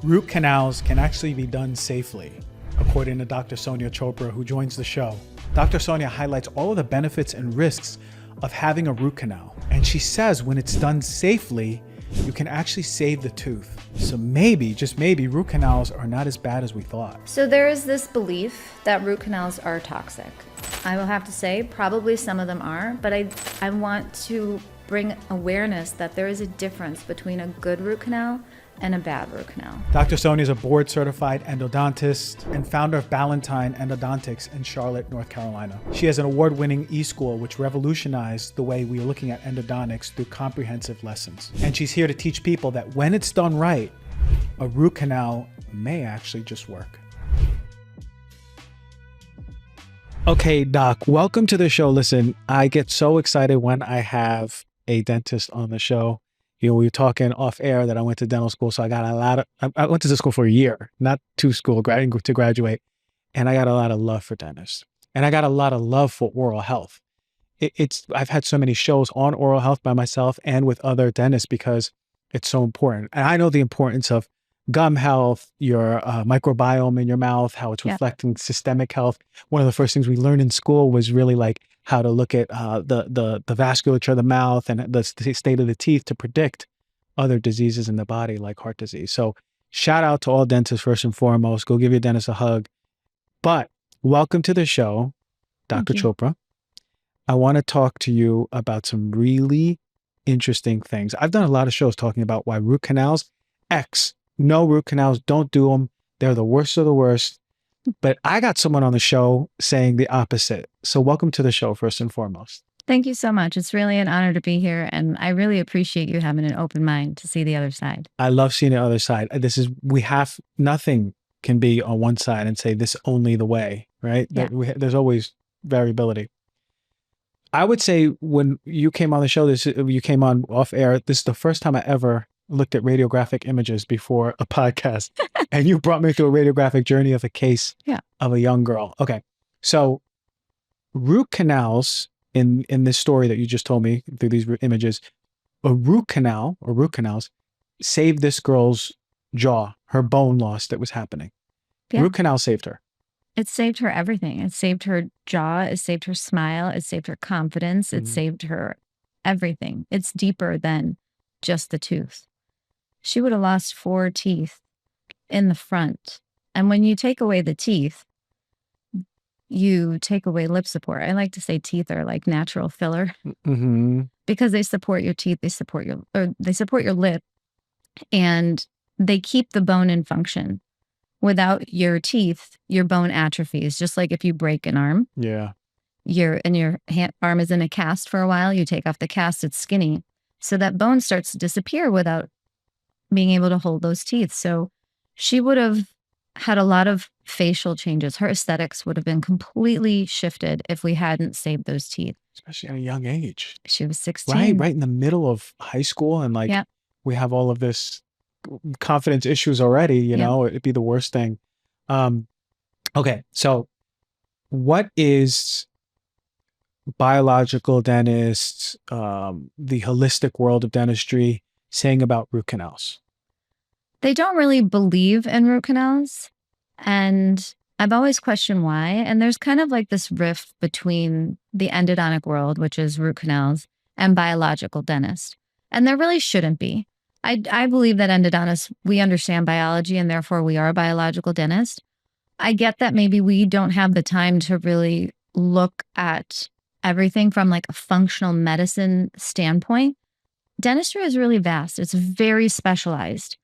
Root canals can actually be done safely, according to Dr. Sonia Chopra, who joins the show. Dr. Sonia highlights all of the benefits and risks of having a root canal. And she says when it's done safely, you can actually save the tooth. So maybe, just maybe, root canals are not as bad as we thought. So there is this belief that root canals are toxic. I will have to say, probably some of them are, but I want to bring awareness that there is a difference between a good root canal and a bad root canal. Dr. Sonia is a board-certified endodontist and founder of Ballantine Endodontics in Charlotte, North Carolina. She has an award-winning e-school which revolutionized the way we are looking at endodontics through comprehensive lessons. And she's here to teach people that when it's done right, a root canal may actually just work. Okay, Doc, welcome to the show. Listen, I get so excited when I have a dentist on the show. You know, we were talking off air that I went to dental school, so I got a lot of, I went to school for a year, not to school, to graduate, and I got a lot of love for dentists. And I got a lot of love for oral health. I've had so many shows on oral health by myself and with other dentists because it's so important. And I know the importance of gum health, your microbiome in your mouth, how it's reflecting systemic health. One of the first things we learned in school was really like how to look at the vasculature of the mouth and the state of the teeth to predict other diseases in the body like heart disease. So shout out to all dentists first and foremost. Go give your dentist a hug. But welcome to the show, Dr. Chopra. I want to talk to you about some really interesting things. I've done a lot of shows talking about why root canals, no root canals, don't do them. They're the worst of the worst. But I got someone on the show saying the opposite. So welcome to the show, first and foremost. Thank you so much. It's really an honor to be here. And I really appreciate you having an open mind to see the other side. I love seeing the other side. Nothing can be on one side and say this only the way, right? Yeah. There's always variability. I would say when you came on the show, you came on off air, this is the first time I ever looked at radiographic images before a podcast. And you brought me through a radiographic journey of a case of a young girl. Okay. So root canals in this story that you just told me through these images, a root canal or root canals saved this girl's jaw, her bone loss that was happening. Yeah. Root canal saved her. It saved her everything. It saved her jaw. It saved her smile. It saved her confidence. It saved her everything. It's deeper than just the tooth. She would have lost 4 teeth in the front. And when you take away the teeth, you take away lip support. I like to say teeth are like natural filler because they support your teeth. They support your lip, and they keep the bone in function. Without your teeth, your bone atrophies, just like if you break an arm. Yeah. Your arm is in a cast for a while. You take off the cast, it's skinny. So that bone starts to disappear without being able to hold those teeth. So she would have had a lot of facial changes. Her aesthetics would have been completely shifted if we hadn't saved those teeth. Especially at a young age. She was 16. Right in the middle of high school. And we have all of this confidence issues already, you know, it'd be the worst thing. Okay. So what is biological dentists, the holistic world of dentistry saying about root canals? They don't really believe in root canals. And I've always questioned why. And there's kind of like this rift between the endodontic world, which is root canals, and biological dentists. And there really shouldn't be. I believe that endodontists, we understand biology and therefore we are a biological dentist. I get that maybe we don't have the time to really look at everything from like a functional medicine standpoint. Dentistry is really vast. It's very specialized.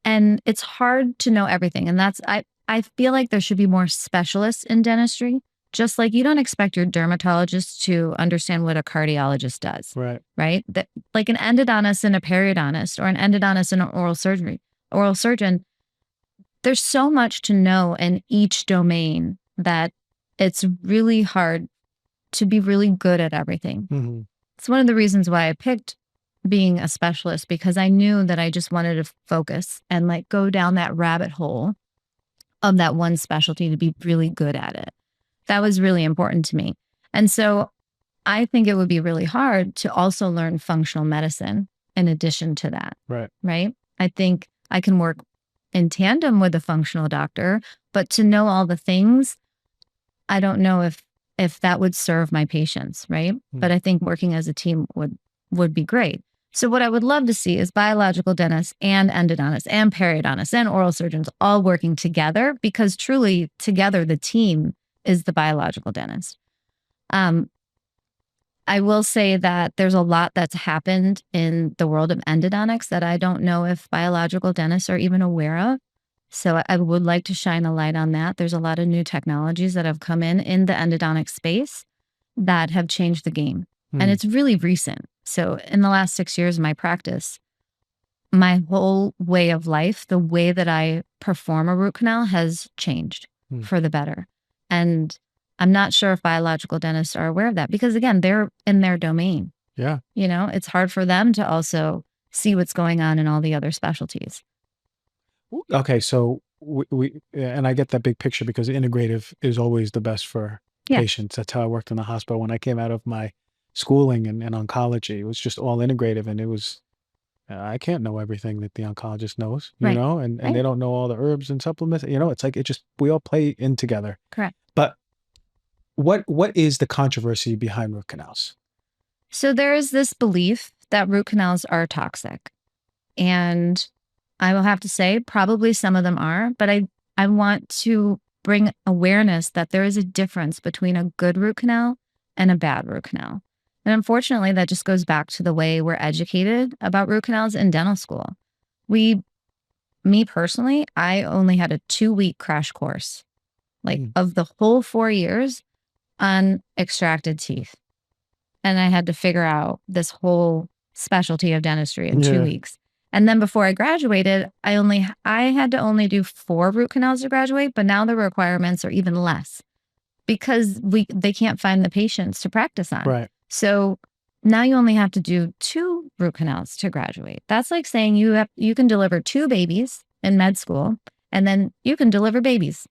And it's hard to know everything. And I feel like there should be more specialists in dentistry. Just like you don't expect your dermatologist to understand what a cardiologist does. Right? That, like an endodontist and a periodontist or an endodontist and an oral surgeon, there's so much to know in each domain that it's really hard to be really good at everything. It's one of the reasons why I picked being a specialist, because I knew that I just wanted to focus and like go down that rabbit hole of that one specialty to be really good at it. That was really important to me. And so I think it would be really hard to also learn functional medicine in addition to that. Right. Right. I think I can work in tandem with a functional doctor, but to know all the things, I don't know if that would serve my patients, right? But I think working as a team would be great. So what I would love to see is biological dentists and endodontists and periodontists and oral surgeons all working together, because truly together the team is the biological dentist. I will say that there's a lot that's happened in the world of endodontics that I don't know if biological dentists are even aware of. So I would like to shine a light on that. There's a lot of new technologies that have come in the endodontic space that have changed the game. And it's really recent. So in the last 6 years of my practice, my whole way of life, the way that I perform a root canal has changed for the better. And I'm not sure if biological dentists are aware of that, because again, they're in their domain. Yeah. You know, it's hard for them to also see what's going on in all the other specialties. Okay, so we and I get that big picture because integrative is always the best for Yeah. patients. That's how I worked in the hospital when I came out of my schooling in oncology. It was just all integrative, and it was I can't know everything that the oncologist knows, you Right. know, and Right. they don't know all the herbs and supplements. You know, it's like we all play in together. Correct. But what is the controversy behind root canals? So there is this belief that root canals are toxic. And I will have to say, probably some of them are, but I want to bring awareness that there is a difference between a good root canal and a bad root canal. And unfortunately, that just goes back to the way we're educated about root canals in dental school. Me personally, I only had a 2-week crash course, like of the whole 4 years on extracted teeth. And I had to figure out this whole specialty of dentistry in 2 weeks. And then before I graduated, I had to only do 4 root canals to graduate, but now the requirements are even less because they can't find the patients to practice on. Right. So now you only have to do 2 root canals to graduate. That's like saying you can deliver 2 babies in med school, and then you can deliver babies.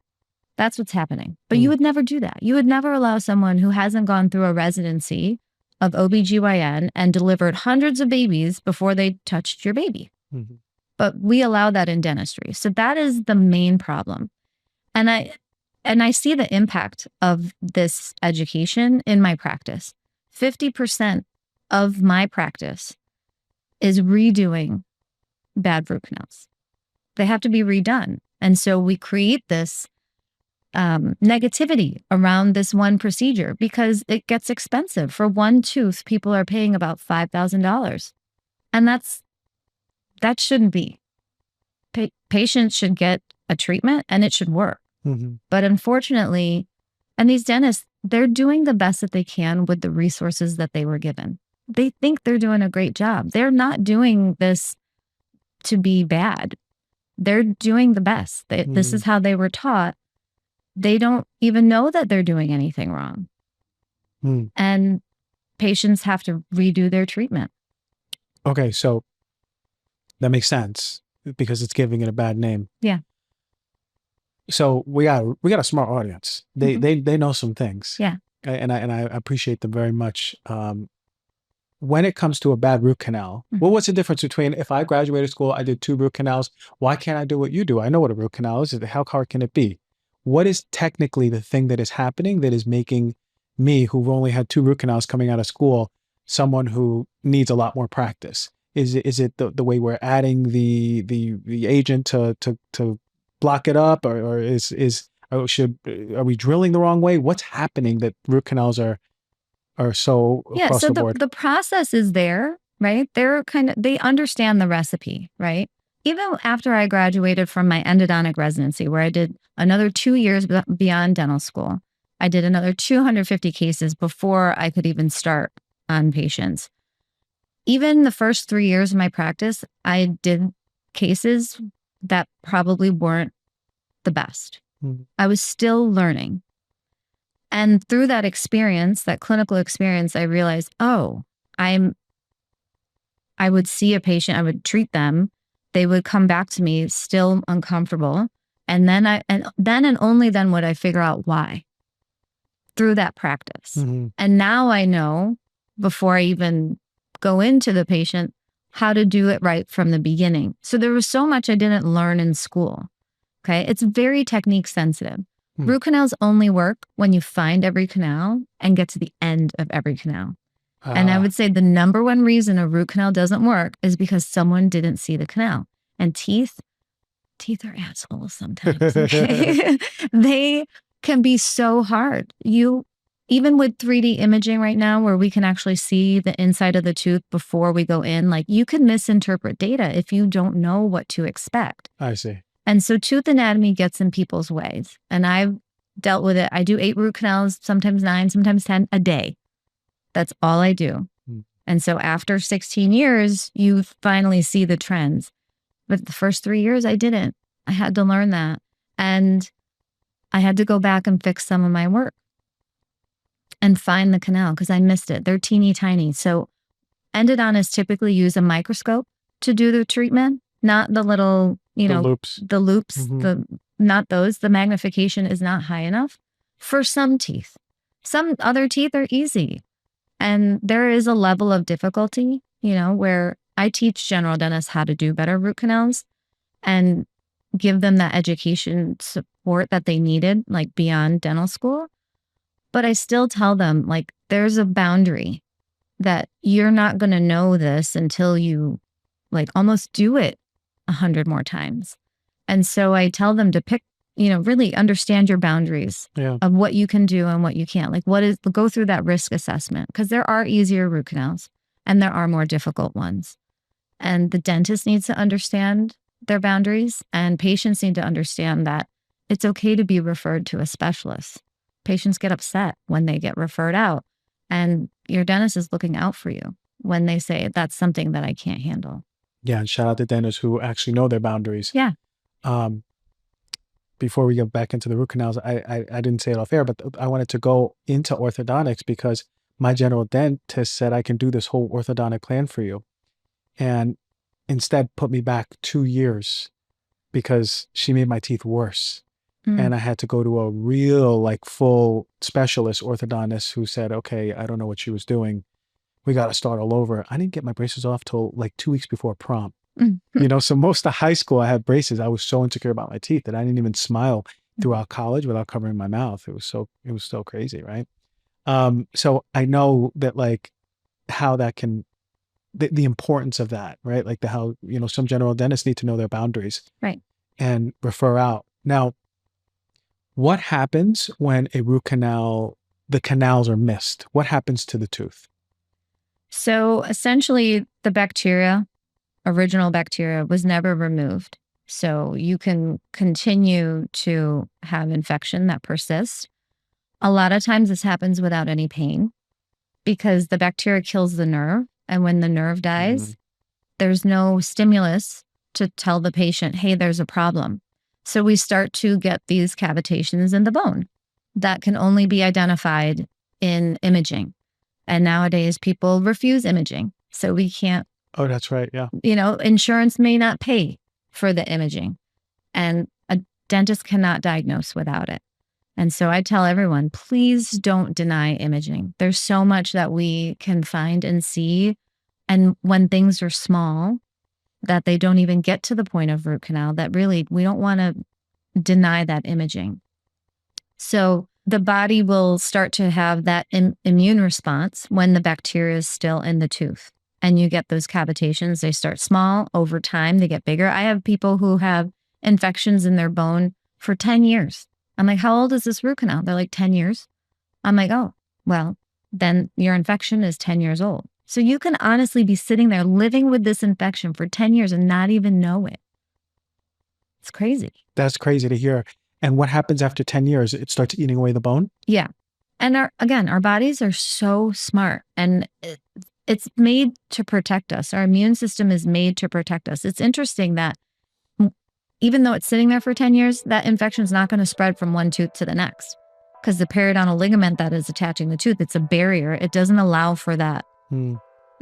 That's what's happening. But you would never do that. You would never allow someone who hasn't gone through a residency of OBGYN and delivered hundreds of babies before they touched your baby. But we allow that in dentistry. So that is the main problem. And I see the impact of this education in my practice. 50% of my practice is redoing bad root canals. They have to be redone. And so we create this negativity around this one procedure because it gets expensive. For one tooth, people are paying about $5,000. And that shouldn't be. Patients should get a treatment and it should work. But unfortunately, and these dentists, they're doing the best that they can with the resources that they were given. They think they're doing a great job. They're not doing this to be bad. They're doing the best. This is how they were taught. They don't even know that they're doing anything wrong. And patients have to redo their treatment. Okay, so that makes sense because it's giving it a bad name. Yeah. So we got a smart audience. They know some things. Yeah. And I appreciate them very much. When it comes to a bad root canal, well, what's the difference between if I graduated school, I did 2 root canals, why can't I do what you do? I know what a root canal is. How hard can it be? What is technically the thing that is happening that is making me, who've only had 2 root canals coming out of school, someone who needs a lot more practice? Is it the way we're adding the agent to block it up, or are we drilling the wrong way? What's happening that root canals are so across the board? The process is there, right? They understand the recipe, right? Even after I graduated from my endodontic residency, where I did another 2 years beyond dental school, I did another 250 cases before I could even start on patients. Even the first 3 years of my practice, I did cases that probably weren't the best. I was still learning. And through that experience, that clinical experience, I realized, I would see a patient, I would treat them, they would come back to me still uncomfortable. And then and only then would I figure out why through that practice. And now I know, before I even go into the patient, how to do it right from the beginning. So there was so much I didn't learn in school. Okay. It's very technique sensitive. Root canals only work when you find every canal and get to the end of every canal. And I would say the number one reason a root canal doesn't work is because someone didn't see the canal. And teeth are assholes sometimes. Okay? They can be so hard. Even with 3D imaging right now, where we can actually see the inside of the tooth before we go in, like you can misinterpret data if you don't know what to expect. I see. And so tooth anatomy gets in people's ways. And I've dealt with it. I do 8 root canals, sometimes 9, sometimes 10 a day. That's all I do. And so after 16 years, you finally see the trends. But the first 3 years, I didn't. I had to learn that. And I had to go back and fix some of my work and find the canal because I missed it. They're teeny tiny. So endodontists typically use a microscope to do the treatment, not the little, the loops, not those. The magnification is not high enough for some teeth. Some other teeth are easy. And there is a level of difficulty, where I teach general dentists how to do better root canals and give them that education support that they needed, like beyond dental school. But I still tell them, like, there's a boundary that you're not going to know this until you like almost do it 100 more times. And so I tell them to pick, really understand your boundaries of what you can do and what you can't. Like go through that risk assessment because there are easier root canals and there are more difficult ones. And the dentist needs to understand their boundaries and patients need to understand that it's okay to be referred to a specialist. Patients get upset when they get referred out and your dentist is looking out for you when they say that's something that I can't handle. Yeah. And shout out to dentists who actually know their boundaries. Yeah. Before we get back into the root canals, I didn't say it off air, but I wanted to go into orthodontics because my general dentist said I can do this whole orthodontic plan for you. And instead put me back 2 years because she made my teeth worse. And I had to go to a real full specialist orthodontist who said, okay, I don't know what she was doing. We got to start all over. I didn't get my braces off till 2 weeks before prom. So most of high school I had braces. I was so insecure about my teeth that I didn't even smile throughout college without covering my mouth. It was so crazy. Right. So I know that how that can, the importance of that, right? How some general dentists need to know their boundaries. Right. And refer out. Now, what happens when a root canal, the canals are missed? What happens to the tooth? So essentially the original bacteria was never removed. So you can continue to have infection that persists. A lot of times this happens without any pain because the bacteria kills the nerve. And when the nerve dies, there's no stimulus to tell the patient, hey, there's a problem. So we start to get these cavitations in the bone that can only be identified in imaging. And nowadays people refuse imaging. So we can't. Oh, that's right. Yeah. Insurance may not pay for the imaging and a dentist cannot diagnose without it. And so I tell everyone, please don't deny imaging. There's so much that we can find and see. And when things are small, that they don't even get to the point of root canal, that really, we don't want to deny that imaging. So the body will start to have that immune response when the bacteria is still in the tooth. And you get those cavitations. They start small. Over time, they get bigger. I have people who have infections in their bone for 10 years. I'm like, how old is this root canal? They're like, 10 years. I'm like, oh, well, then your infection is 10 years old. So you can honestly be sitting there living with this infection for 10 years and not even know it. It's crazy. That's crazy to hear. And what happens after 10 years? It starts eating away the bone? Yeah. And our bodies are so smart and it's made to protect us. Our immune system is made to protect us. It's interesting that even though it's sitting there for 10 years, that infection is not going to spread from one tooth to the next because the periodontal ligament that is attaching the tooth, it's a barrier. It doesn't allow for that.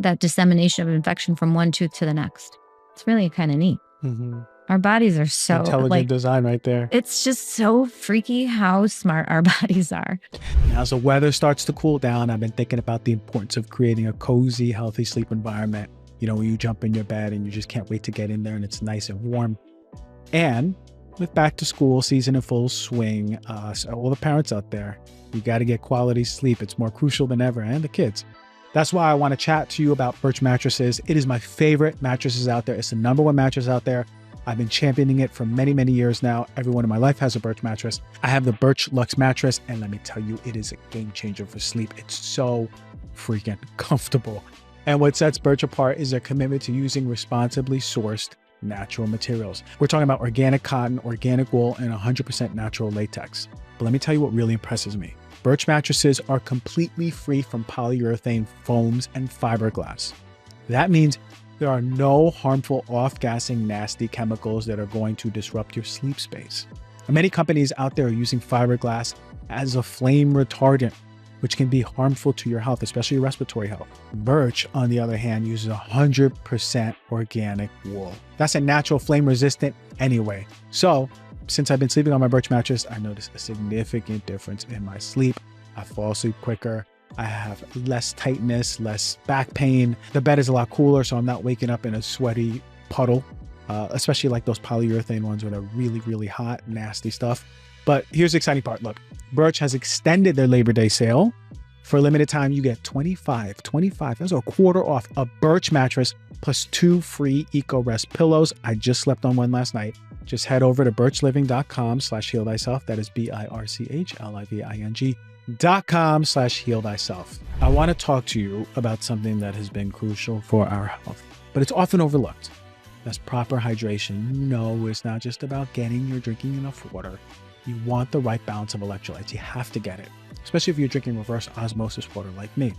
That dissemination of infection from one tooth to the next. It's really kind of neat. Our bodies are so intelligent design right there. It's just so freaky how smart our bodies are. As the weather starts to cool down, I've been thinking about the importance of creating a cozy, healthy sleep environment. when you jump in your bed and you just can't wait to get in there and it's nice and warm. And with back to school season in full swing, so all the parents out there, you got to get quality sleep. It's more crucial than ever, and the kids. That's why I want to chat to you about Birch mattresses. It is my favorite mattresses out there. It's the number one mattress out there. I've been championing it for many, many years now. Everyone in my life has a Birch mattress. I have the Birch Luxe mattress, and let me tell you, it is a game changer for sleep. It's so freaking comfortable. And what sets Birch apart is their commitment to using responsibly sourced natural materials. We're talking about organic cotton, organic wool, and 100% natural latex. But let me tell you what really impresses me. Birch mattresses are completely free from polyurethane foams and fiberglass. That means there are no harmful off-gassing nasty chemicals that are going to disrupt your sleep space. And many companies out there are using fiberglass as a flame retardant, which can be harmful to your health, especially your respiratory health. Birch, on the other hand, uses 100% organic wool. That's a natural flame resistant anyway. So since I've been sleeping on my Birch mattress, I noticed a significant difference in my sleep. I fall asleep quicker. I have less tightness, less back pain. The bed is a lot cooler, so I'm not waking up in a sweaty puddle, especially like those polyurethane ones where they're really, really hot, nasty stuff. But here's the exciting part. Look, Birch has extended their Labor Day sale. For a limited time, you get 25, that's a quarter off a Birch mattress plus 2 free EcoRest pillows. I just slept on one last night. Just head over to birchliving.com/heal thyself. That is BIRCHLIVING.com/heal thyself. I want to talk to you about something that has been crucial for our health, but it's often overlooked. That's proper hydration. No, it's not just about drinking enough water. You want the right balance of electrolytes. You have to get it, especially if you're drinking reverse osmosis water like me.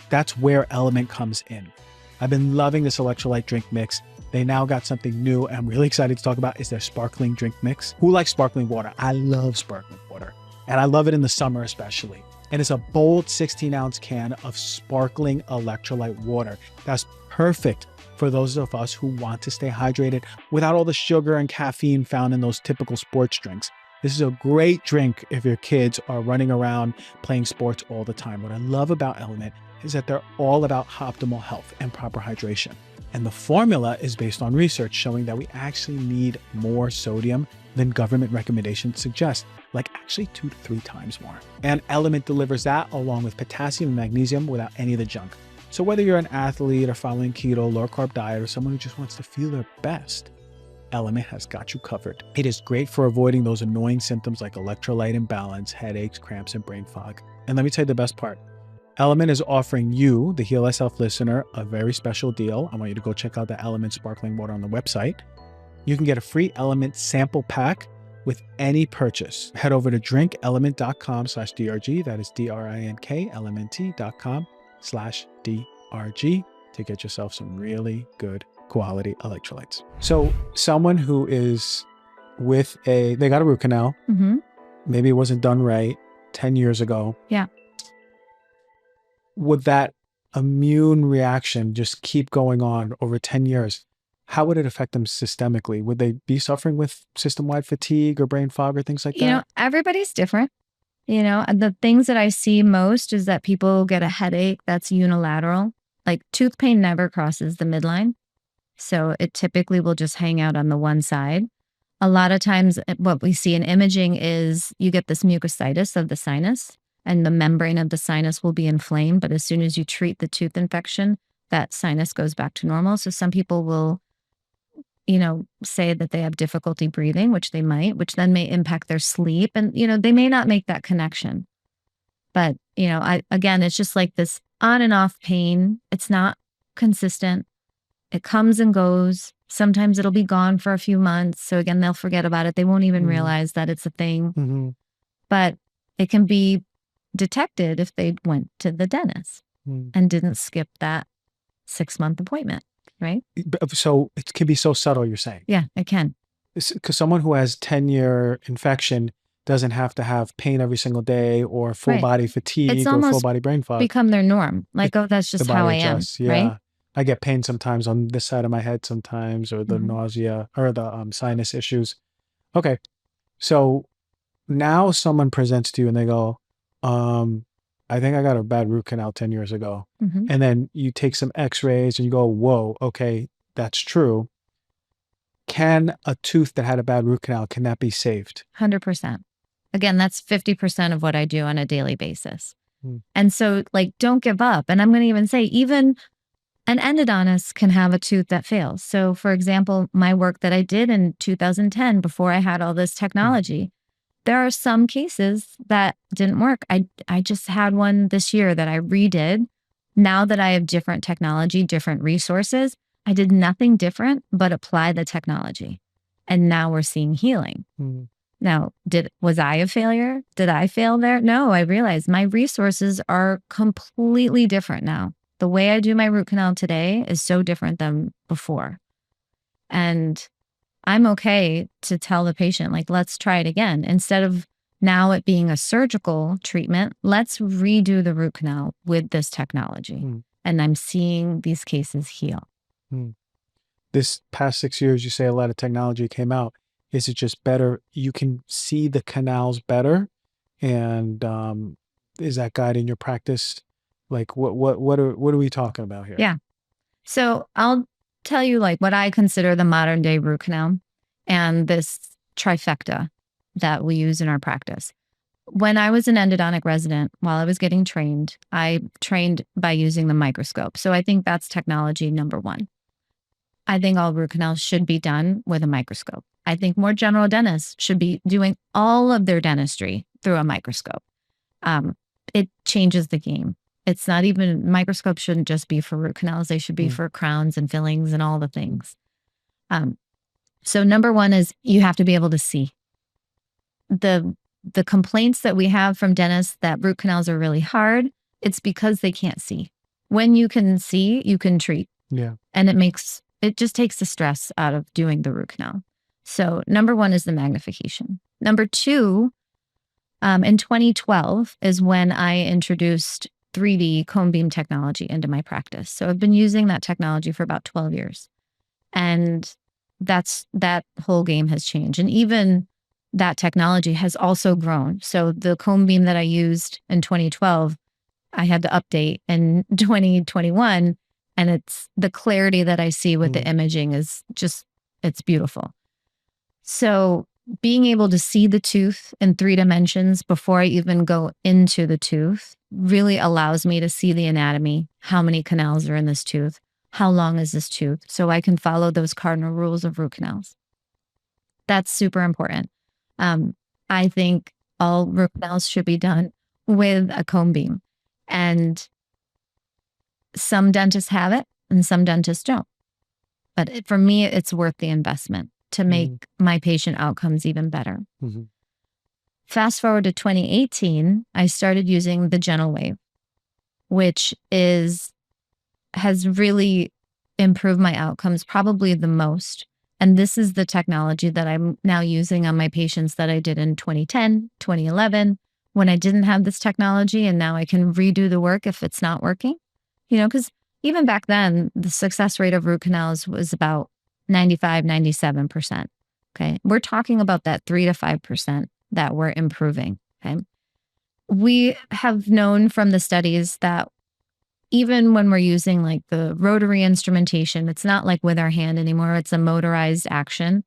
That's where Element comes in. I've been loving this electrolyte drink mix. They now got something new I'm really excited to talk about is their sparkling drink mix. Who likes sparkling water? I love sparkling water, and I love it in the summer especially. And it's a bold 16-ounce can of sparkling electrolyte water. That's perfect for those of us who want to stay hydrated without all the sugar and caffeine found in those typical sports drinks. This is a great drink if your kids are running around playing sports all the time. What I love about Element is that they're all about optimal health and proper hydration. And the formula is based on research showing that we actually need more sodium than government recommendations suggest, like actually 2 to 3 times more. And Element delivers that along with potassium and magnesium without any of the junk. So whether you're an athlete or following keto, low carb diet, or someone who just wants to feel their best, Element has got you covered. It is great for avoiding those annoying symptoms like electrolyte imbalance, headaches, cramps, and brain fog. And let me tell you the best part. Element is offering you, the Heal Thyself listener, a very special deal. I want you to go check out the Element sparkling water on the website. You can get a free Element sample pack with any purchase. Head over to drinkelement.com/DRG. That is DRINK, LMNT.com/DRG to get yourself some really good quality electrolytes. So someone who is they got a root canal, maybe it wasn't done right 10 years ago. Yeah. Would that immune reaction just keep going on over 10 years? How would it affect them systemically? Would they be suffering with system-wide fatigue or brain fog or things like that? Everybody's different. The things that I see most is that people get a headache that's unilateral. Like tooth pain never crosses the midline. So it typically will just hang out on the one side. A lot of times what we see in imaging is you get this mucositis of the sinus and the membrane of the sinus will be inflamed. But as soon as you treat the tooth infection, that sinus goes back to normal. So some people will, say that they have difficulty breathing, which they might, which then may impact their sleep. And, they may not make that connection. But, again, it's just like this on and off pain. It's not consistent. It comes and goes. Sometimes it'll be gone for a few months. So again, they'll forget about it. They won't even realize that it's a thing. But it can be detected if they went to the dentist and didn't skip that 6-month appointment, right? So it can be so subtle, you're saying? Yeah, it can. Because someone who has 10-year infection doesn't have to have pain every single day or full body fatigue or full body brain fog. Become their norm. Like, that's just how I am, right? I get pain sometimes on this side of my head sometimes, or the nausea or the sinus issues. Okay. So now someone presents to you and they go, I I think I got a bad root canal 10 years ago. Mhm. And then you take some x-rays and you go, whoa, okay, that's true. Can a tooth that had a bad root canal, can that be saved? 100%. Again, that's 50% of what I do on a daily basis. Hmm. And so, like, don't give up. And I'm going to even say, even an endodontist can have a tooth that fails. So, for example, my work that I did in 2010, before I had all this technology, there are some cases that didn't work. I just had one this year that I redid. Now that I have different technology, different resources, I did nothing different but apply the technology. And now we're seeing healing. Hmm. Now, was I a failure? Did I fail there? No, I realized my resources are completely different now. The way I do my root canal today is so different than before. And I'm okay to tell the patient, like, let's try it again. Instead of now it being a surgical treatment, let's redo the root canal with this technology. Hmm. And I'm seeing these cases heal. This past 6 years, you say a lot of technology came out. Is it just better? You can see the canals better, and is that guiding your practice? Like, what are we talking about here? Yeah. So I'll tell you, like, what I consider the modern day root canal and this trifecta that we use in our practice. When I was an endodontic resident, while I was getting trained, I trained by using the microscope. So I think that's technology number one. I think all root canals should be done with a microscope. I think more general dentists should be doing all of their dentistry through a microscope. It changes the game. It's not even, microscopes shouldn't just be for root canals. They should be for crowns and fillings and all the things. So number one is you have to be able to see. The complaints that we have from dentists that root canals are really hard, it's because they can't see. When you can see, you can treat. Yeah. And it just takes the stress out of doing the root canal. So number one is the magnification. Number two, in 2012 is when I introduced 3D cone beam technology into my practice. So I've been using that technology for about 12 years. And that whole game has changed. And even that technology has also grown. So the cone beam that I used in 2012, I had to update in 2021. And it's the clarity that I see with the imaging is just, it's beautiful. So being able to see the tooth in 3 dimensions before I even go into the tooth really allows me to see the anatomy, how many canals are in this tooth, how long is this tooth, so I can follow those cardinal rules of root canals. That's super important. I think all root canals should be done with a cone beam. And some dentists have it and some dentists don't. But for me, it's worth the investment to make my patient outcomes even better. Fast forward to 2018, I started using the gentle wave, which has really improved my outcomes probably the most. And this is the technology that I'm now using on my patients that I did in 2010, 2011, when I didn't have this technology, and now I can redo the work if it's not working. You know, because even back then, the success rate of root canals was about 95, 97%. Okay. We're talking about that 3 to 5% that we're improving. Okay. We have known from the studies that even when we're using like the rotary instrumentation, it's not like with our hand anymore. It's a motorized action.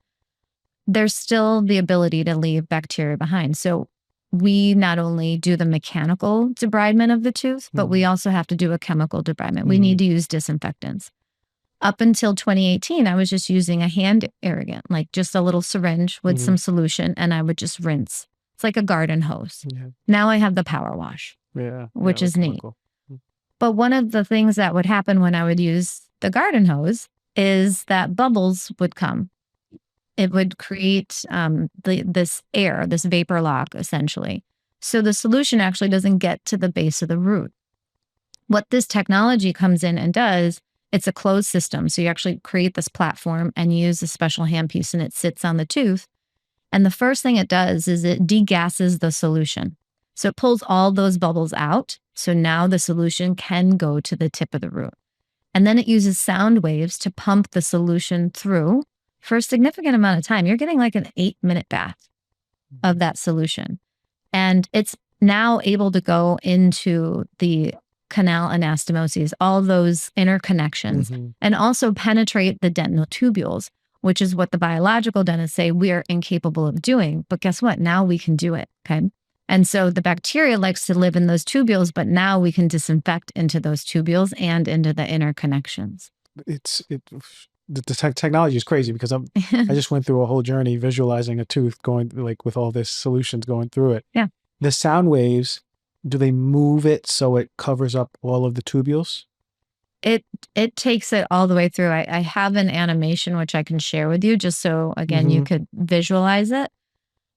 There's still the ability to leave bacteria behind. So we not only do the mechanical debridement of the tooth, but we also have to do a chemical debridement. We need to use disinfectants. Up until 2018, I was just using a hand irrigant, like just a little syringe with some solution, and I would just rinse. It's like a garden hose. Now I have the power wash, which is neat. But one of the things that would happen when I would use the garden hose is that bubbles would come. It would create this air, this vapor lock, essentially. So the solution actually doesn't get to the base of the root. What this technology comes in and does, it's a closed system. So you actually create this platform and use a special handpiece, and it sits on the tooth. And the first thing it does is it degasses the solution. So it pulls all those bubbles out. So now the solution can go to the tip of the root. And then it uses sound waves to pump the solution through for a significant amount of time. You're getting like an 8-minute bath of that solution. And it's now able to go into the canal anastomoses, all those interconnections, and also penetrate the dental tubules, which is what the biological dentists say we are incapable of doing. But guess what? Now we can do it. Okay. And so the bacteria likes to live in those tubules, but now we can disinfect into those tubules and into the interconnections. The technology is crazy because I just went through a whole journey visualizing a tooth going like with all this solutions going through it. Yeah. The sound waves, do they move it so it covers up all of the tubules? It takes it all the way through. I have an animation which I can share with you just so again you could visualize it.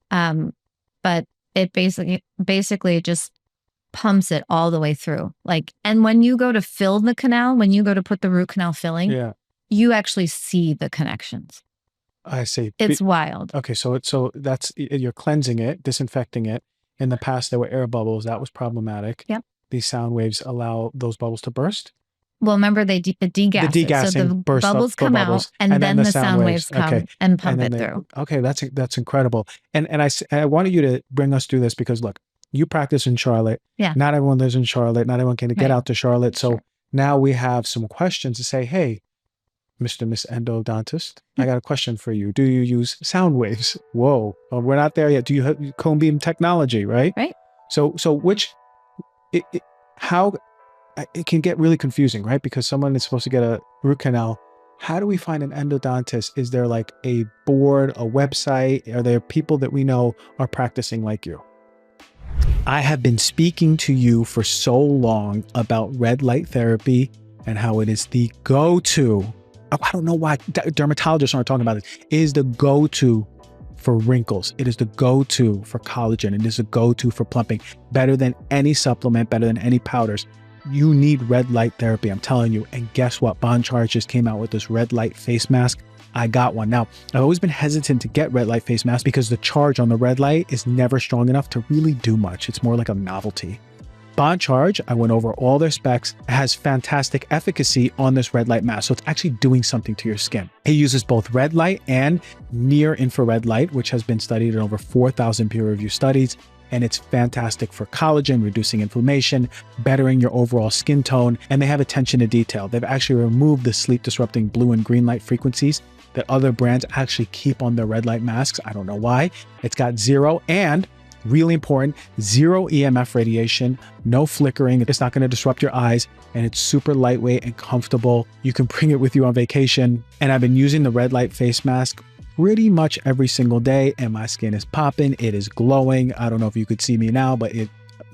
But it basically just pumps it all the way through. Like, and when you go to fill the canal, when you go to put the root canal filling, you actually see the connections. I see. It's wild. Okay, so that's, you're cleansing it, disinfecting it. In the past, there were air bubbles. That was problematic. Yep. These sound waves allow those bubbles to burst. Well, remember they degas The degassing, so the burst bubbles up, come bubbles, out, and then the sound waves come and pump it through. Okay, that's incredible. And I wanted you to bring us through this because look, you practice in Charlotte. Yeah. Not everyone lives in Charlotte. Not everyone can get out to Charlotte. So now we have some questions to say, hey, Mr. Miss Endodontist, I got a question for you. Do you use sound waves? Whoa, we're not there yet. Do you have cone beam technology, right? Right. So how it can get really confusing, right? Because someone is supposed to get a root canal. How do we find an endodontist? Is there like a board, a website? Are there people that we know are practicing like you? I have been speaking to you for so long about red light therapy and how it is the go-to. I don't know why dermatologists aren't talking about this. It is the go-to for wrinkles. It is the go-to for collagen. It is the go-to for plumping. Better than any supplement, better than any powders. You need red light therapy, I'm telling you. And guess what? Bon Charge just came out with this red light face mask. I got one. Now, I've always been hesitant to get red light face masks because the charge on the red light is never strong enough to really do much. It's more like a novelty. Bon Charge, I went over all their specs, has fantastic efficacy on this red light mask. So it's actually doing something to your skin. It uses both red light and near infrared light, which has been studied in over 4,000 peer-reviewed studies. And it's fantastic for collagen, reducing inflammation, bettering your overall skin tone. And they have attention to detail. They've actually removed the sleep disrupting blue and green light frequencies that other brands actually keep on their red light masks. I don't know why. It's got zero and really important, zero EMF radiation, no flickering. It's not going to disrupt your eyes, and it's super lightweight and comfortable. You can bring it with you on vacation. And I've been using the red light face mask pretty much every single day, and my skin is popping. It is glowing. I don't know if you could see me now, but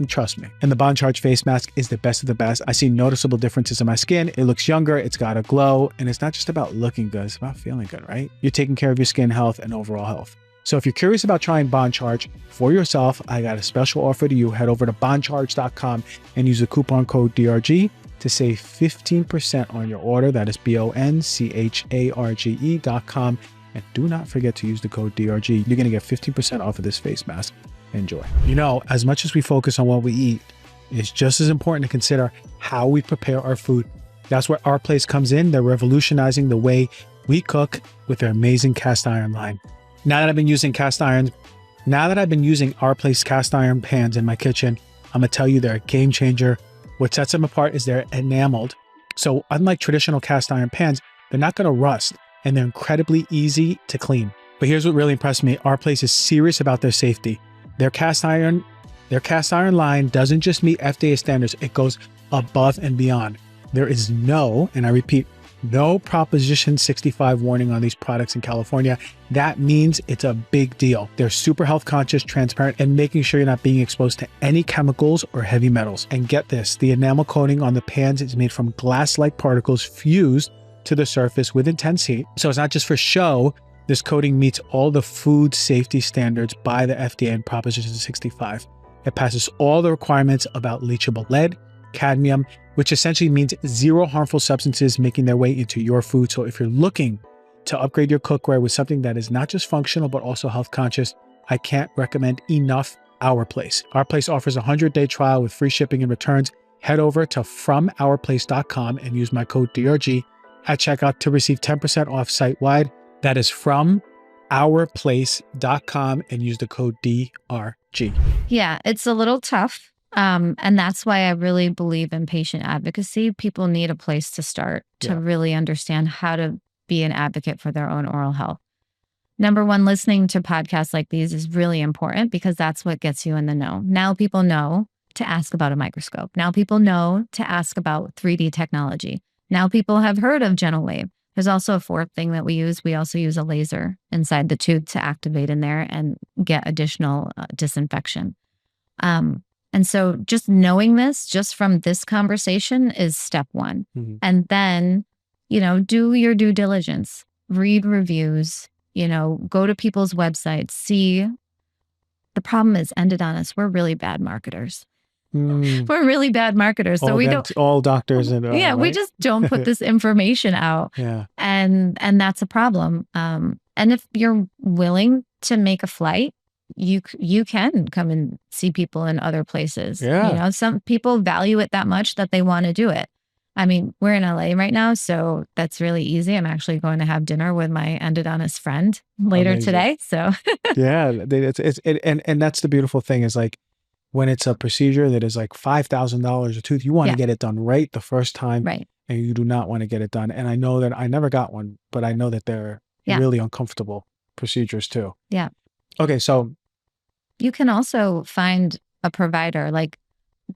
trust me. And the Bon Charge face mask is the best of the best. I see noticeable differences in my skin. It looks younger. It's got a glow, and it's not just about looking good. It's about feeling good, right? You're taking care of your skin health and overall health. So if you're curious about trying Bon Charge for yourself, I got a special offer to you. Head over to boncharge.com and use the coupon code DRG to save 15% on your order. That is boncharge.com. And do not forget to use the code DRG. You're going to get 15% off of this face mask. Enjoy. You know, as much as we focus on what we eat, it's just as important to consider how we prepare our food. That's where Our Place comes in. They're revolutionizing the way we cook with their amazing cast iron line. Now that I've been using Our Place cast iron pans in my kitchen, I'm gonna tell you they're a game changer. What sets them apart is they're enameled. So unlike traditional cast iron pans, they're not gonna rust, and they're incredibly easy to clean. But here's what really impressed me. Our Place is serious about their safety. Their cast iron line doesn't just meet FDA standards, it goes above and beyond. There is no, and I repeat, no Proposition 65 warning on these products in California. That means it's a big deal. They're super health conscious, transparent, and making sure you're not being exposed to any chemicals or heavy metals. And get this, the enamel coating on the pans is made from glass-like particles fused to the surface with intense heat. So it's not just for show. This coating meets all the food safety standards by the FDA and Proposition 65. It passes all the requirements about leachable lead, cadmium, which essentially means zero harmful substances making their way into your food. So if you're looking to upgrade your cookware with something that is not just functional, but also health conscious, I can't recommend enough Our Place. Our Place offers a 100-day trial with free shipping and returns. Head over to FromOurPlace.com and use my code DRG at checkout to receive 10% off site-wide. That is from ourplace.com and use the code DRG. Yeah, it's a little tough. And that's why I really believe in patient advocacy. People need a place to start to really understand how to be an advocate for their own oral health. Number one, listening to podcasts like these is really important because that's what gets you in the know. Now people know to ask about a microscope. Now people know to ask about 3D technology. Now people have heard of gentle wave. There's also a fourth thing that we use. We also use a laser inside the tooth to activate in there and get additional disinfection. And so just knowing this, just from this conversation is step one. Mm-hmm. And then, do your due diligence, read reviews, go to people's websites, see. The problem is endodontists, we're really bad marketers. We're really bad marketers. So we don't, all doctors and right? We just don't put this information out. Yeah. And that's a problem. And if you're willing to make a flight, you can come and see people in other places. Yeah. Some people value it that much that they want to do it. I mean, we're in LA right now, so that's really easy. I'm actually going to have dinner with my endodontist friend later today. So yeah, and that's the beautiful thing is like when it's a procedure that is like $5,000 a tooth, you want to get it done right the first time, right? And you do not want to get it done. And I know that I never got one, but I know that they're really uncomfortable procedures too. Yeah. Okay, so you can also find a provider like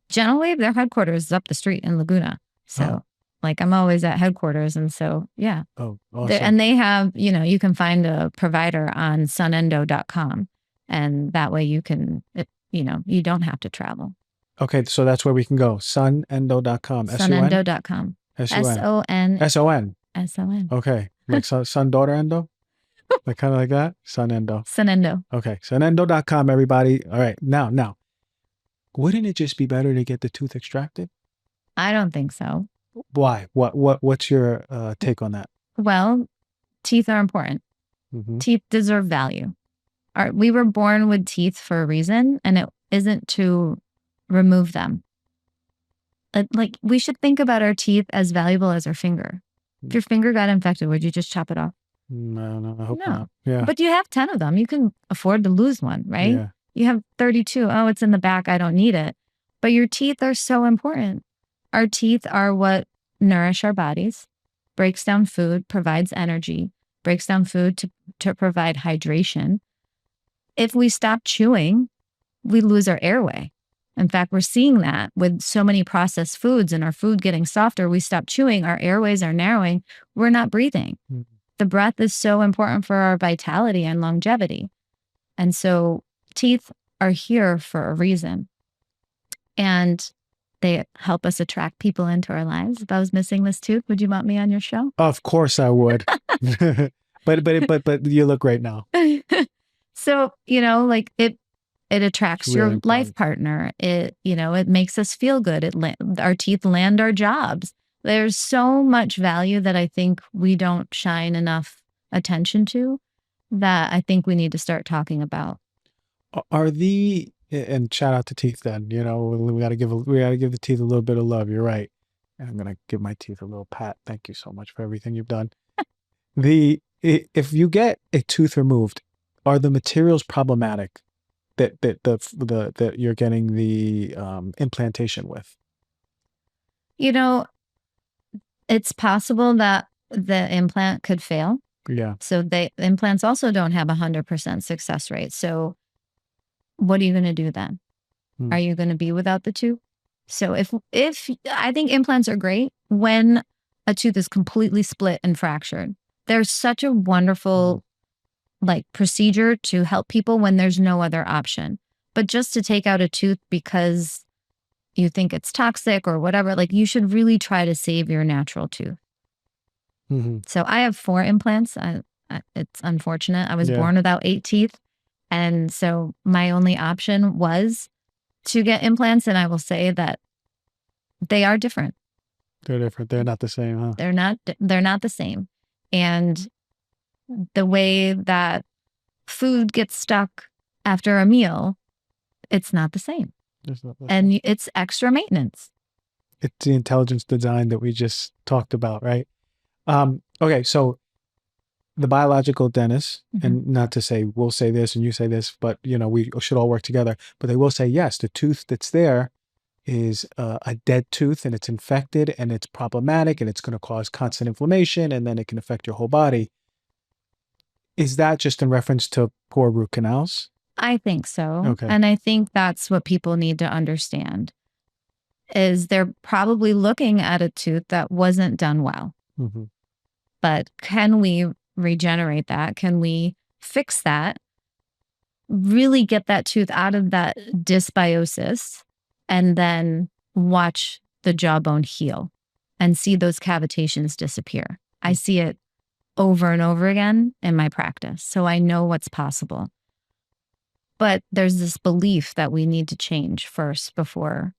Gentle Wave. Their headquarters is up the street in Laguna. So like I'm always at headquarters. And so, yeah. Oh, awesome. And they have, you can find a provider on sunendo.com. And that way you can, you don't have to travel. Okay. So that's where we can go. Sunendo.com. Sunendo.com. S-O-N. S-O-N. Okay. Like son, daughter endo? Like kind of like that? Sunendo. Sunendo. Okay. Sunendo.com, everybody. All right. Now, wouldn't it just be better to get the tooth extracted? I don't think so. Why? What's your take on that? Well, teeth are important. Mm-hmm. Teeth deserve value. We were born with teeth for a reason, and it isn't to remove them. Like we should think about our teeth as valuable as our finger. If your finger got infected, would you just chop it off? No, I hope not. Yeah. But you have 10 of them. You can afford to lose one, right? Yeah. You have 32. Oh, it's in the back. I don't need it. But your teeth are so important. Our teeth are what nourish our bodies, breaks down food, provides energy, breaks down food to provide hydration. If we stop chewing, we lose our airway. In fact, we're seeing that with so many processed foods and our food getting softer. We stop chewing, our airways are narrowing. We're not breathing. Mm-hmm. The breath is so important for our vitality and longevity. And so teeth are here for a reason. And they help us attract people into our lives. If I was missing this tooth, would you want me on your show? Of course I would. but you look great now. So, like it attracts really your life partner. It makes us feel good. Our teeth land our jobs. There's so much value that I think we don't shine enough attention to that I think we need to start talking about. And shout out to teeth then, we got to give the teeth a little bit of love. You're right. And I'm going to give my teeth a little pat. Thank you so much for everything you've done. If you get a tooth removed, are the materials problematic that you're getting the implantation with? It's possible that the implant could fail. Yeah. So implants also don't have 100% success rate. So what are you going to do then? Are you going to be without the tooth? So if I think implants are great when a tooth is completely split and fractured. There's such a wonderful procedure to help people when there's no other option. But just to take out a tooth because you think it's toxic or whatever, you should really try to save your natural tooth. Mm-hmm. So I have 4 implants. It's unfortunate. I was born without 8 teeth. And so my only option was to get implants. And I will say that they are different. They're different. They're not the same, huh? They're not the same. And the way that food gets stuck after a meal, it's not the same. And it's extra maintenance. It's the intelligence design that we just talked about, right? Okay, so the biological dentist, Mhm. and not to say we'll say this and you say this, but we should all work together. But they will say yes, the tooth that's there is a dead tooth and it's infected and it's problematic and it's going to cause constant inflammation and then it can affect your whole body. Is that just in reference to poor root canals? I think so. Okay. And I think that's what people need to understand is they're probably looking at a tooth that wasn't done well. Mm-hmm. But can we regenerate that? Can we fix that? Really get that tooth out of that dysbiosis and then watch the jawbone heal and see those cavitations disappear. I see it over and over again in my practice. So I know what's possible. But there's this belief that we need to change first before,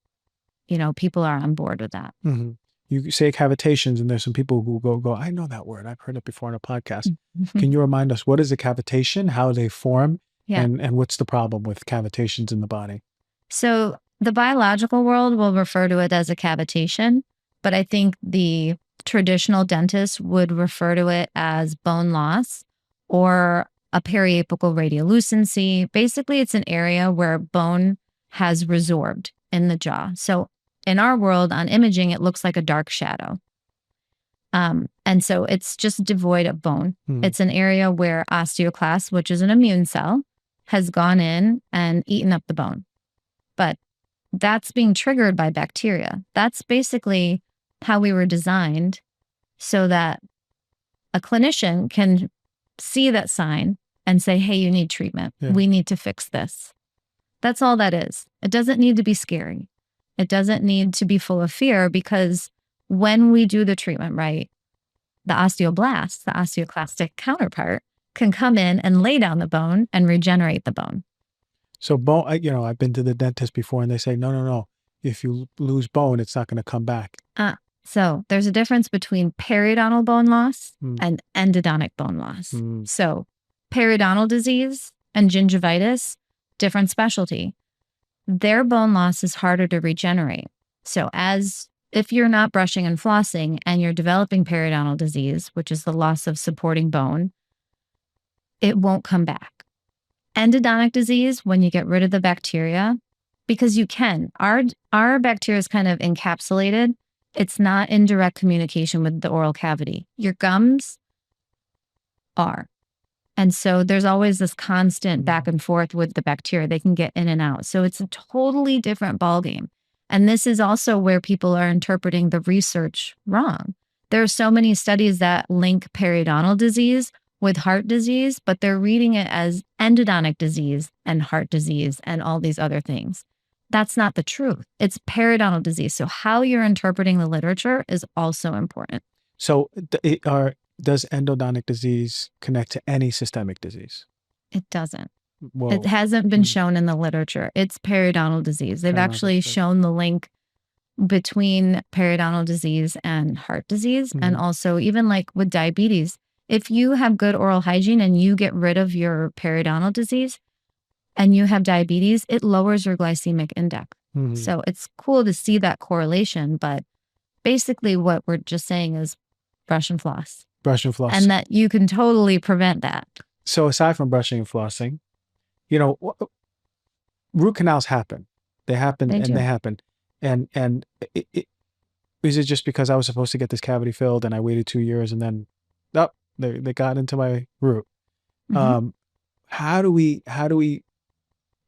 people are on board with that. Mm-hmm. You say cavitations, and there's some people who go, I know that word. I've heard it before in a podcast. Can you remind us what is a cavitation, how they form, and what's the problem with cavitations in the body? So the biological world will refer to it as a cavitation, but I think the traditional dentist would refer to it as bone loss or a periapical radiolucency. Basically, it's an area where bone has resorbed in the jaw. So in our world, on imaging, it looks like a dark shadow. And so it's just devoid of bone. It's an area where osteoclast, which is an immune cell, has gone in and eaten up the bone. But that's being triggered by bacteria. That's basically how we were designed so that a clinician can see that sign and say, hey, you need treatment. Yeah. We need to fix this. That's all that is. It doesn't need to be scary. It doesn't need to be full of fear because when we do the treatment right, the osteoblast, the osteoclastic counterpart, can come in and lay down the bone and regenerate the bone. So bone, I've been to the dentist before and they say, no. If you lose bone, it's not going to come back. So there's a difference between periodontal bone loss and endodontic bone loss. So periodontal disease and gingivitis, different specialty. Their bone loss is harder to regenerate. So if you're not brushing and flossing and you're developing periodontal disease, which is the loss of supporting bone, it won't come back. Endodontic disease, when you get rid of the bacteria, because you can. Our bacteria is kind of encapsulated. It's not in direct communication with the oral cavity. Your gums are. And so there's always this constant back and forth with the bacteria. They can get in and out. So it's a totally different ballgame. And this is also where people are interpreting the research wrong. There are so many studies that link periodontal disease with heart disease, but they're reading it as endodontic disease and heart disease and all these other things. That's not the truth. It's periodontal disease. So how you're interpreting the literature is also important. So does endodontic disease connect to any systemic disease? It doesn't. Whoa. It hasn't been shown in the literature. It's periodontal disease. They've actually shown the link between periodontal disease and heart disease. And also even like with diabetes, if you have good oral hygiene and you get rid of your periodontal disease and you have diabetes, it lowers your glycemic index. So it's cool to see that correlation. But basically what we're just saying is brush and floss. Brush and floss. And that you can totally prevent that. So aside from brushing and flossing, root canals happen. They happen and they happen. And is it just because I was supposed to get this cavity filled and I waited 2 years and then they got into my root? How do we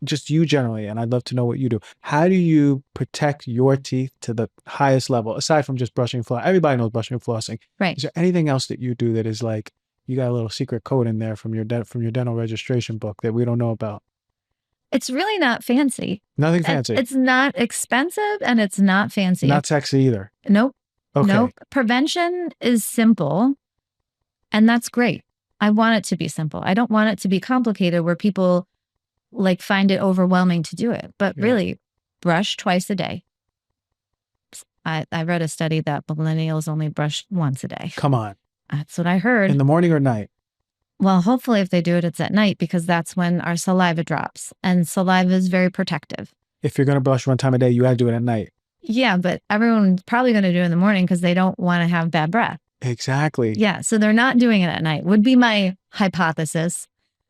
just you generally, and I'd love to know what you do. How do you protect your teeth to the highest level aside from just brushing and flossing? Everybody knows brushing and flossing. Right. Is there anything else that you do that is like you got a little secret code in there from your dental registration book that we don't know about? It's really not fancy. Nothing fancy. It's not expensive and it's not fancy. Not sexy either. Nope. Okay. Nope. Prevention is simple and that's great. I want it to be simple. I don't want it to be complicated where people find it overwhelming to do it. But really, brush twice a day. I read a study that millennials only brush once a day. Come on. That's what I heard. In the morning or night? Well, hopefully if they do it, it's at night because that's when our saliva drops. And saliva is very protective. If you're going to brush one time a day, you got to do it at night. Yeah, but everyone's probably going to do it in the morning because they don't want to have bad breath. Exactly. Yeah. So they're not doing it at night, would be my hypothesis.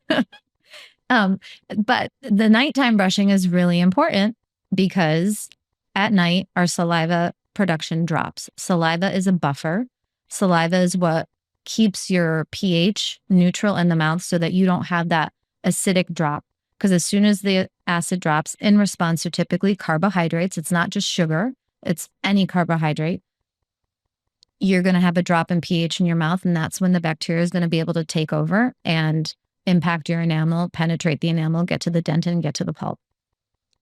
But the nighttime brushing is really important because at night, our saliva production drops. Saliva is a buffer. Saliva is what keeps your pH neutral in the mouth so that you don't have that acidic drop. Because as soon as the acid drops in response to typically carbohydrates, it's not just sugar, it's any carbohydrate, you're going to have a drop in pH in your mouth. And that's when the bacteria is going to be able to take over and impact your enamel, penetrate the enamel, get to the dentin, and get to the pulp.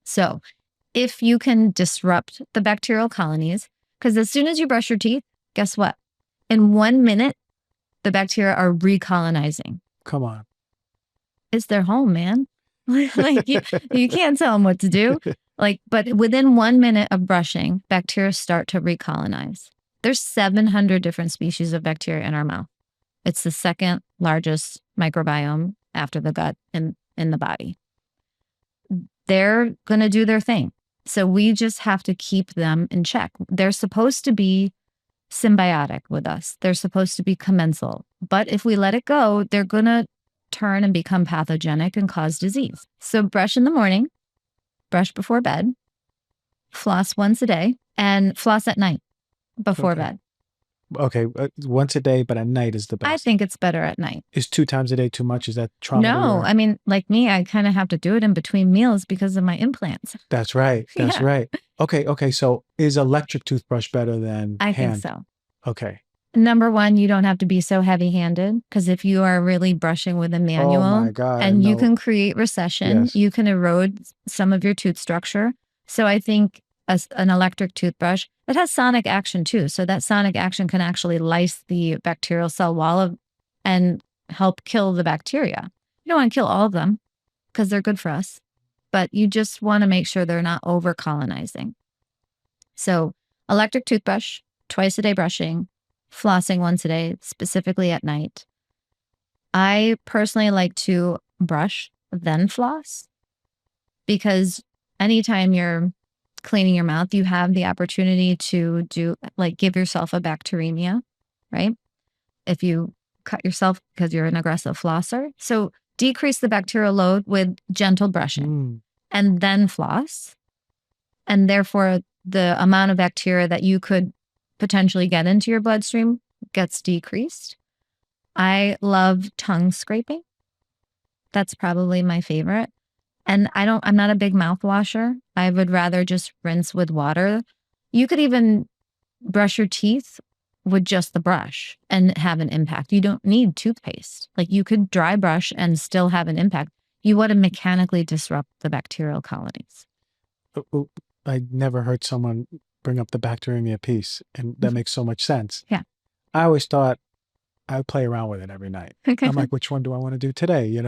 So if you can disrupt the bacterial colonies, because as soon as you brush your teeth, guess what? In 1 minute, the bacteria are recolonizing. Come on. It's their home, man. Like you can't tell them what to do. But within 1 minute of brushing, bacteria start to recolonize. There's 700 different species of bacteria in our mouth. It's the second largest microbiome after the gut in the body. They're going to do their thing. So we just have to keep them in check. They're supposed to be symbiotic with us. They're supposed to be commensal. But if we let it go, they're going to turn and become pathogenic and cause disease. So brush in the morning, brush before bed, floss once a day, and floss at night before bed. Okay, once a day, but at night is the best. I think it's better at night. Is 2 times a day too much? Is that trauma? No, I mean, like me, I kind of have to do it in between meals because of my implants. That's right. That's right. Okay. So is electric toothbrush better than I hand? think so. Okay. Number one, you don't have to be so heavy-handed because if you are really brushing with a manual, oh my God, and you can create recession, you can erode some of your tooth structure. So I think an electric toothbrush, it has sonic action too. So that sonic action can actually lyse the bacterial cell wall and help kill the bacteria. You don't want to kill all of them because they're good for us, but you just want to make sure they're not over colonizing. So electric toothbrush, twice a day brushing, flossing once a day, specifically at night. I personally like to brush, then floss, because anytime you're cleaning your mouth, you have the opportunity to give yourself a bacteremia, right? If you cut yourself because you're an aggressive flosser. So decrease the bacterial load with gentle brushing and then floss. And therefore, the amount of bacteria that you could potentially get into your bloodstream gets decreased. I love tongue scraping. That's probably my favorite. And I'm not a big mouth washer. I would rather just rinse with water. You could even brush your teeth with just the brush and have an impact. You don't need toothpaste. Like you could dry brush and still have an impact. You want to mechanically disrupt the bacterial colonies. I never heard someone bring up the bacteremia piece, and that makes so much sense. Yeah. I always thought I would play around with it every night. I'm like, which one do I want to do today?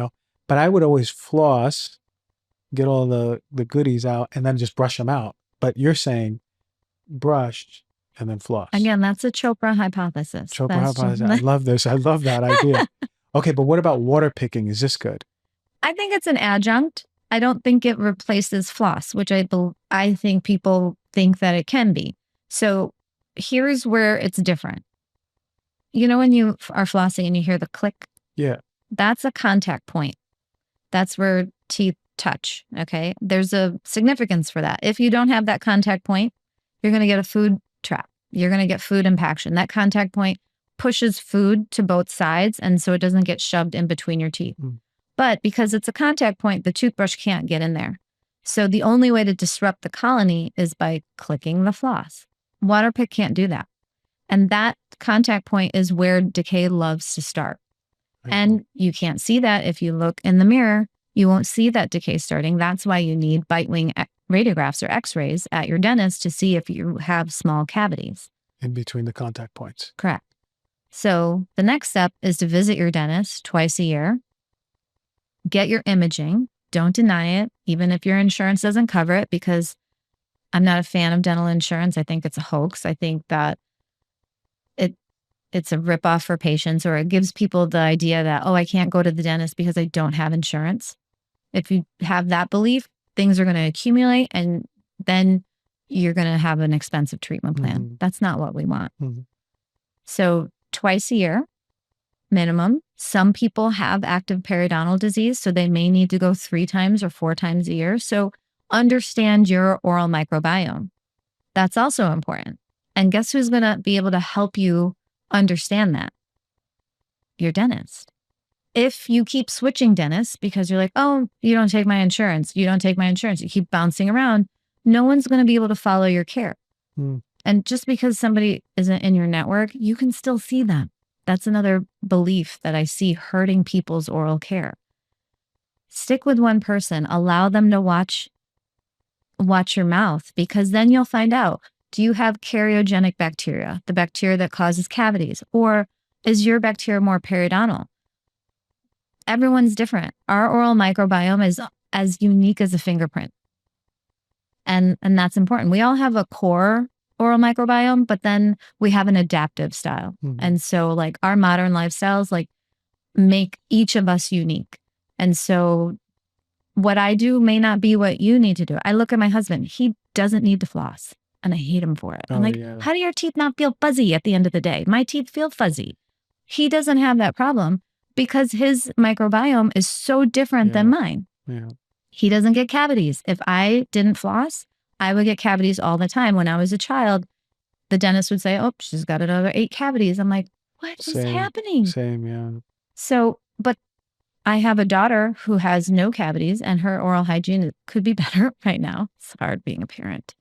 But I would always floss, get all the goodies out, and then just brush them out. But you're saying brush and then floss. Again, that's a Chopra hypothesis. Hypothesis. I love this. I love that idea. Okay, but what about water picking? Is this good? I think it's an adjunct. I don't think it replaces floss, which I think people think that it can be. So here's where it's different. When you are flossing and you hear the click? Yeah. That's a contact point. That's where teeth touch, okay? There's a significance for that. If you don't have that contact point, you're going to get a food trap. You're going to get food impaction. That contact point pushes food to both sides, and so it doesn't get shoved in between your teeth. But because it's a contact point, the toothbrush can't get in there. So the only way to disrupt the colony is by clicking the floss. Water pick can't do that. And that contact point is where decay loves to start. And you can't see that if you look in the mirror. You won't see that decay starting. That's why you need bite wing radiographs or x-rays at your dentist to see if you have small cavities. In between the contact points. Correct. So the next step is to visit your dentist twice a year. Get your imaging. Don't deny it, even if your insurance doesn't cover it, because I'm not a fan of dental insurance. I think it's a hoax. I think that it's a ripoff for patients, or it gives people the idea that, I can't go to the dentist because I don't have insurance. If you have that belief, things are going to accumulate, and then you're going to have an expensive treatment plan. That's not what we want. So twice a year minimum. Some people have active periodontal disease, so they may need to go 3 times or 4 times a year. So understand your oral microbiome. That's also important. And guess who's going to be able to help you understand that? Your dentist. If you keep switching dentists because you're like, oh, you don't take my insurance, you don't take my insurance, you keep bouncing around, no one's going to be able to follow your care. And just because somebody isn't in your network, you can still see them. That's another belief that I see hurting people's oral care. Stick with one person, allow them to watch your mouth, because then you'll find out, do you have cariogenic bacteria, the bacteria that causes cavities, or is your bacteria more periodontal? Everyone's different. Our oral microbiome is as unique as a fingerprint. And that's important. We all have a core oral microbiome, but then we have an adaptive style. And so like our modern lifestyles like make each of us unique. And so what I do may not be what you need to do. I look at my husband. He doesn't need to floss, and I hate him for it. I'm like, how do your teeth not feel fuzzy at the end of the day? My teeth feel fuzzy. He doesn't have that problem because his microbiome is so different than mine. He doesn't get cavities. If I didn't floss, I would get cavities all the time. When I was a child, the dentist would say, oh, she's got another 8 cavities. I'm like, what is happening? So, but I have a daughter who has no cavities, and her oral hygiene could be better right now. It's hard being a parent.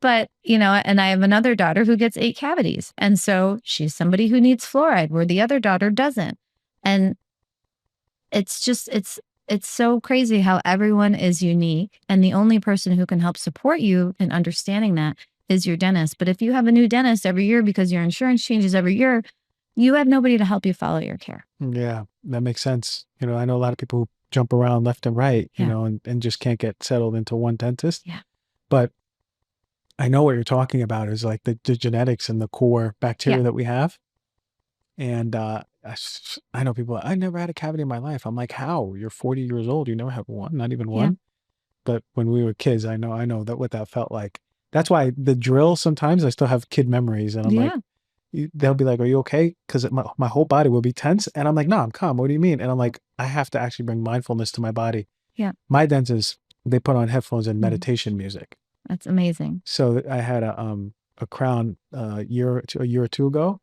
But, you know, and I have another daughter who gets 8 cavities. And so she's somebody who needs fluoride where the other daughter doesn't. And it's just, it's so crazy how everyone is unique. And the only person who can help support you in understanding that is your dentist. But if you have a new dentist every year because your insurance changes every year, you have nobody to help you follow your care. Yeah, that makes sense. You know, I know a lot of people who jump around left and right, you know, and just can't get settled into one dentist. But I know what you're talking about is like the genetics and the core bacteria that we have. And I know people, I never had a cavity in my life. I'm like, how? You're 40 years old. You never have one, not even one. But when we were kids, I know that what that felt like. That's why the drill, sometimes I still have kid memories. And I'm like, they'll be like, are you okay? Because my whole body will be tense. And I'm like, no, I'm calm. What do you mean? And I'm like, I have to actually bring mindfulness to my body. My dentist, they put on headphones and meditation music. That's amazing. So I had a crown a year or two ago,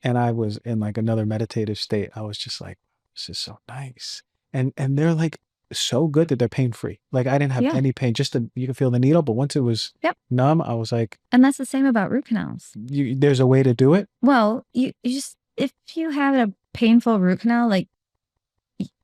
and I was in like another meditative state. I was just like, this is so nice. And they're like so good that they're pain free. Like I didn't have any pain, just you can feel the needle. But once it was numb, I was like. And that's the same about root canals. There's a way to do it? Well, you just, if you have a painful root canal, like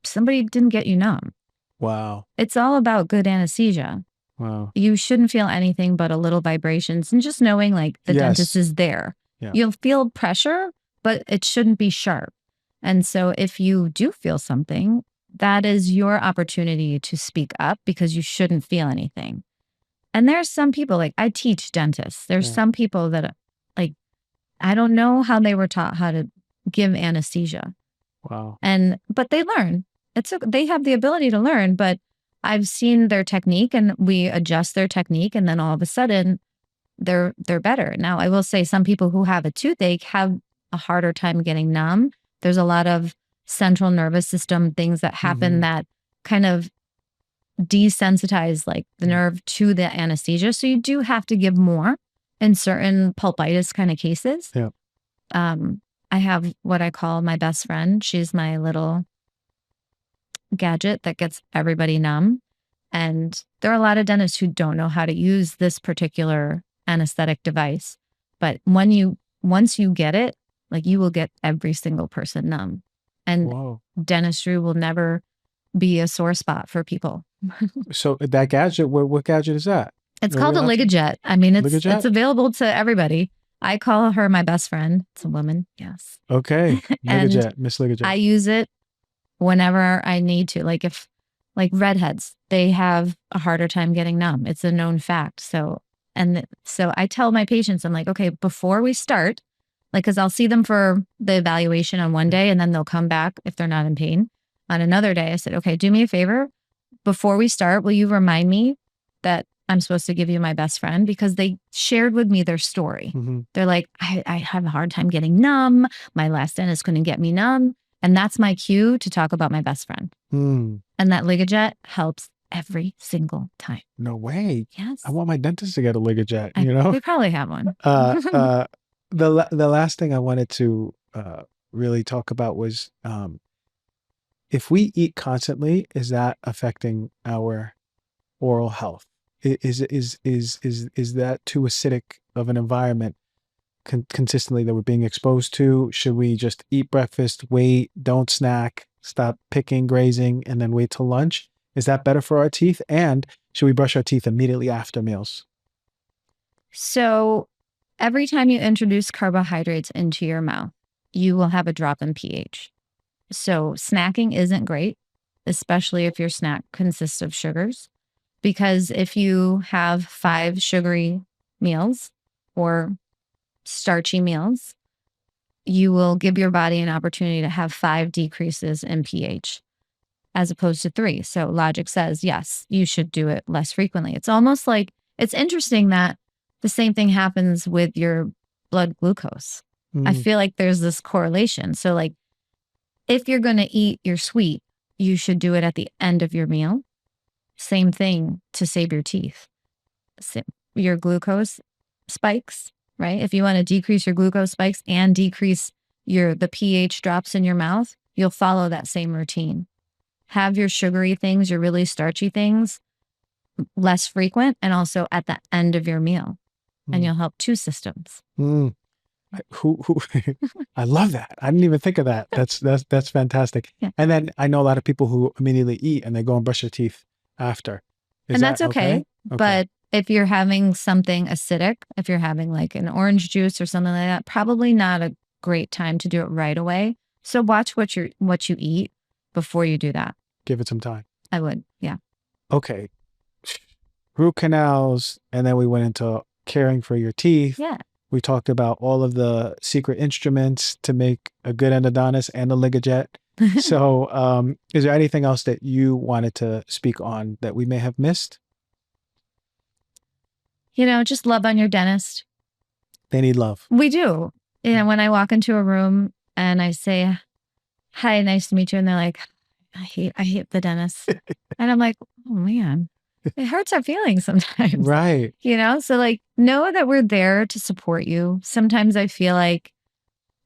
somebody didn't get you numb. Wow. It's all about good anesthesia. Wow. You shouldn't feel anything but a little vibrations, and just knowing like the dentist is there. You'll feel pressure, but it shouldn't be sharp. And so if you do feel something, that is your opportunity to speak up, because you shouldn't feel anything. And there's some people, like I teach dentists. There's some people that like, I don't know how they were taught how to give anesthesia. Wow. But they learn. They have the ability to learn, but I've seen their technique, and we adjust their technique, and then all of a sudden they're better. Now, I will say some people who have a toothache have a harder time getting numb. There's a lot of central nervous system things that happen that kind of desensitize like the nerve to the anesthesia. So you do have to give more in certain pulpitis kind of cases. I have what I call my best friend. She's my little gadget that gets everybody numb. And there are a lot of dentists who don't know how to use this particular anesthetic device. But once you get it, like you will get every single person numb. And dentistry will never be a sore spot for people. So that gadget, what gadget is that? It's called a Ligajet. I mean, it's available to everybody. I call her my best friend. It's a woman. Yes. Okay. Ligajet, Miss Ligajet. I use it whenever I need to. Like if redheads, they have a harder time getting numb. It's a known fact. So I tell my patients, I'm like, okay, before we start, like, cause I'll see them for the evaluation on one day, and then they'll come back if they're not in pain on another day. I said, okay, do me a favor. Before we start, will you remind me that I'm supposed to give you my best friend, because they shared with me their story. Mm-hmm. They're like, I have a hard time getting numb. My last dentist couldn't get me numb. And that's my cue to talk about my best friend. Mm. And that Ligajet helps every single time. No way. Yes. I want my dentist to get a Ligajet, you know? They probably have one. The last thing I wanted to really talk about was if we eat constantly, is that affecting our oral health? Is that too acidic of an environment consistently that we're being exposed to? Should we just eat breakfast, wait, don't snack, stop picking, grazing, and then wait till lunch? Is that better for our teeth? And should we brush our teeth immediately after meals? So every time you introduce carbohydrates into your mouth, you will have a drop in pH. So snacking isn't great, especially if your snack consists of sugars, because if you have 5 sugary meals or starchy meals, you will give your body an opportunity to have 5 decreases in pH as opposed to 3. So logic says, yes, you should do it less frequently. It's almost like, it's interesting that the same thing happens with your blood glucose. I feel like there's this correlation. So like, if you're going to eat your sweet, you should do it at the end of your meal. Same thing to save your teeth. Your glucose spikes, right? If you want to decrease your glucose spikes and decrease the pH drops in your mouth, you'll follow that same routine. Have your sugary things, your really starchy things, less frequent, and also at the end of your meal. And you'll help 2 systems. I love that. I didn't even think of that. That's fantastic. Yeah. And then I know a lot of people who immediately eat and they go and brush their teeth after. And that's okay. But if you're having something acidic, if you're having like an orange juice or something like that, probably not a great time to do it right away. So watch what you eat before you do that. Give it some time. I would. Yeah. Okay. Root canals. And then we went into caring for your teeth. Yeah. We talked about all of the secret instruments to make a good endodontist and a Ligajet. So is there anything else that you wanted to speak on that we may have missed? Just love on your dentist. They need love. We do. When I walk into a room and I say, hi, nice to meet you. And they're like, I hate the dentist. And I'm like, oh man, it hurts our feelings sometimes. Right. So like, know that we're there to support you. Sometimes I feel like,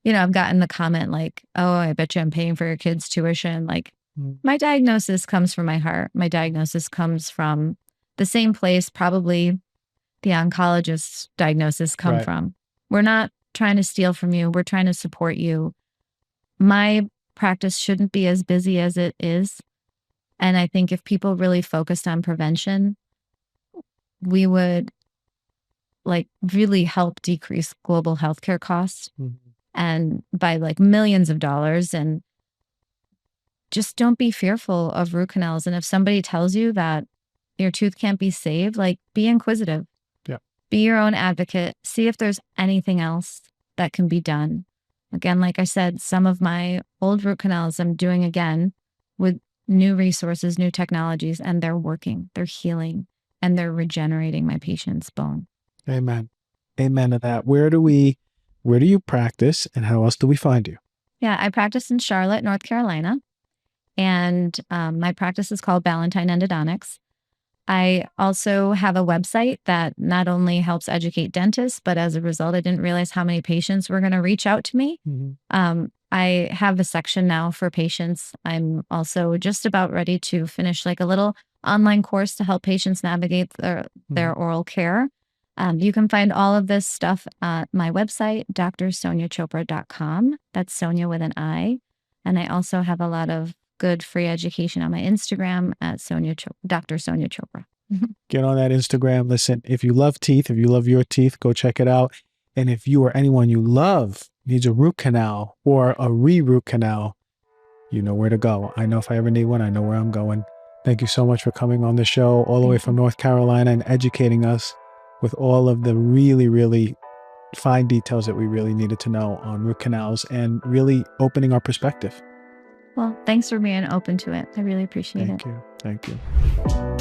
I've gotten the comment like, oh, I bet you I'm paying for your kids' tuition. Like my diagnosis comes from my heart. My diagnosis comes from the same place probably the oncologist's diagnosis come from. We're not trying to steal from you. We're trying to support you. My practice shouldn't be as busy as it is. And I think if people really focused on prevention, we would like really help decrease global healthcare costs and by like millions of dollars. And just don't be fearful of root canals. And if somebody tells you that your tooth can't be saved, like be inquisitive. Yeah. Be your own advocate. See if there's anything else that can be done. Again, like I said, some of my old root canals I'm doing again with new resources, new technologies, and they're working, they're healing, and they're regenerating my patient's bone. Amen. Amen to that. Where do you practice and how else do we find you? Yeah, I practice in Charlotte, North Carolina. And my practice is called Ballantine Endodontics. I also have a website that not only helps educate dentists, but as a result, I didn't realize how many patients were going to reach out to me. I have a section now for patients. I'm also just about ready to finish like a little online course to help patients navigate their oral care. You can find all of this stuff at my website, drsoniachopra.com. That's Sonia with an I. And I also have a lot of good free education on my Instagram at Dr. Sonia Chopra. Get on that Instagram. Listen, if you love teeth, if you love your teeth, go check it out. And if you or anyone you love needs a root canal or a re-root canal, you know where to go. I know if I ever need one, I know where I'm going. Thank you so much for coming on the show all the way from North Carolina and educating us with all of the really, really fine details that we really needed to know on root canals and really opening our perspective. Well, thanks for being open to it. I really appreciate it. Thank you. Thank you.